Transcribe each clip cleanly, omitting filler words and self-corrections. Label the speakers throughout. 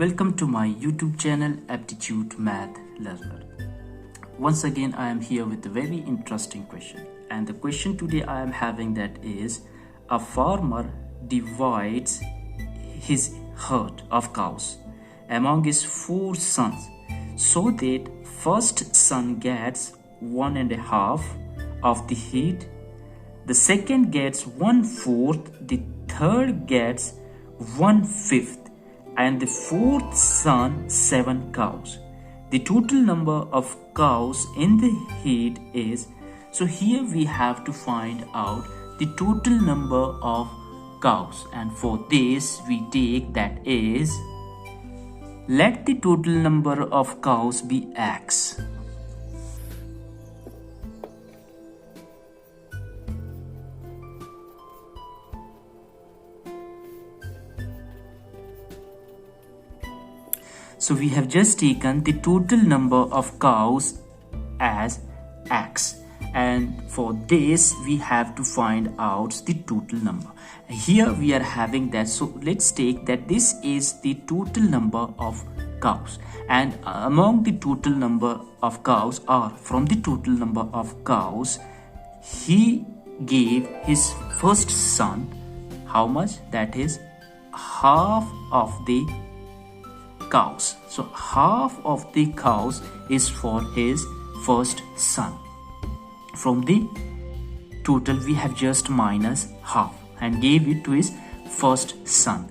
Speaker 1: Welcome to my YouTube channel Aptitude Math Learner. Once again I am here with a very interesting question, and the question today I am having that is, a farmer divides his herd of cows among his 4 sons so that first son gets 1.5 of the head, the second gets 1/4, the third gets 1/5, and the 4th son 7 cows. The total number of cows in the head is, so here we have to find out the total number of cows, and for this we take that is, let the total number of cows be x. So we have just taken the total number of cows as x, and for this we have to find out the total number. Here we are having that, so let's take that this is the total number of cows, and among the total number of cows, or from the total number of cows, he gave his first son how much? That is half of the cows. So half of the cows is for his first son. From the total we have just minus half and gave it to his first son,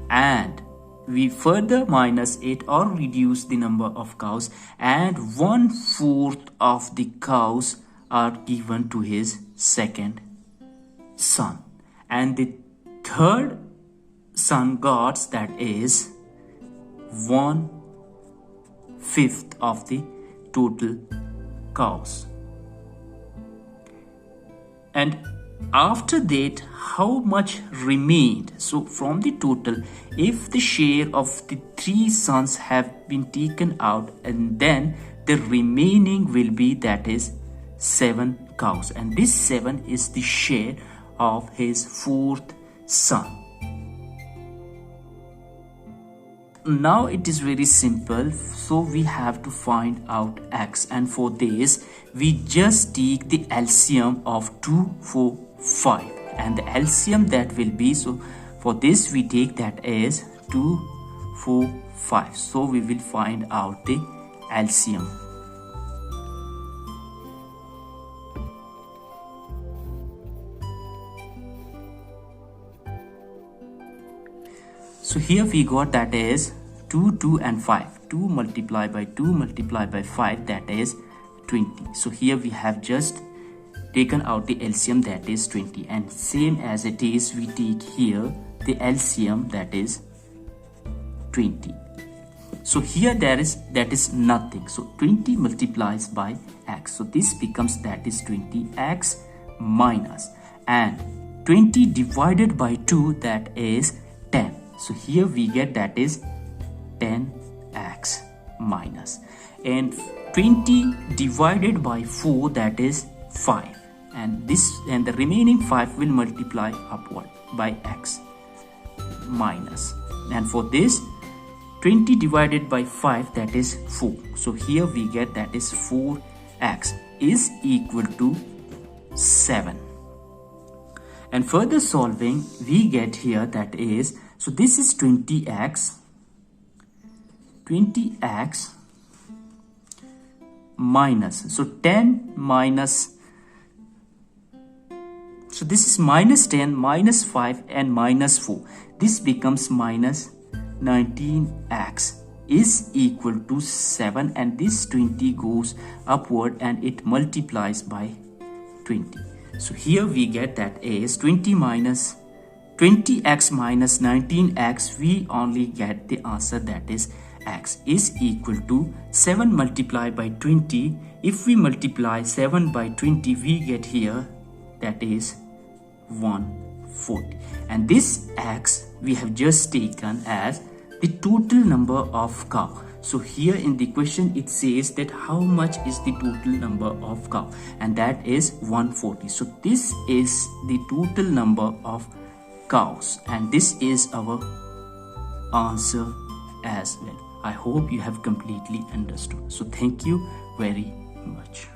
Speaker 1: and we further minus it or reduce the number of cows, and 1/4 of the cows are given to his second son, and the third son got, that is 1/5 of the total cows. And after that, how much remained? So from the total, if the share of the 3 sons have been taken out, and then the remaining will be, that is 7 cows, and this 7 is the share of his 4th son. Now it is very simple, so we have to find out x, and for this we just take the LCM of 2, 4, 5, and the LCM that will be, so for this we take that as 2, 4, 5, so we will find out the LCM. So here we got, that is 2, 2 and 5. 2 multiplied by 2 multiplied by 5, that is 20. So here we have just taken out the LCM, that is 20, and same as it is we take here the LCM, that is 20. So here that is nothing, so 20 multiplies by x, so this becomes, that is 20x minus, and 20 divided by 2, that is 10. So here we get, that is 10x minus, and 20 divided by 4, that is 5, and the remaining 5 will multiply upward by x minus, and for this 20 divided by 5, that is 4. So here we get, that is 4x is equal to 7. And further solving we get here, that is, so this is 20x minus, so 10 minus, so this is minus 10 minus 5 and minus 4, this becomes minus 19x is equal to 7, and this 20 goes upward and it multiplies by 20. So here we get, that is 20x minus 19x, we only get the answer, that is x is equal to 7 multiplied by 20. If we multiply 7 by 20, we get here, that is 140, and this x we have just taken as the total number of cow. So here in the question it says that how much is the total number of cow, and that is 140. So this is the total number of cows, and this is our answer as well. I hope you have completely understood. So thank you very much.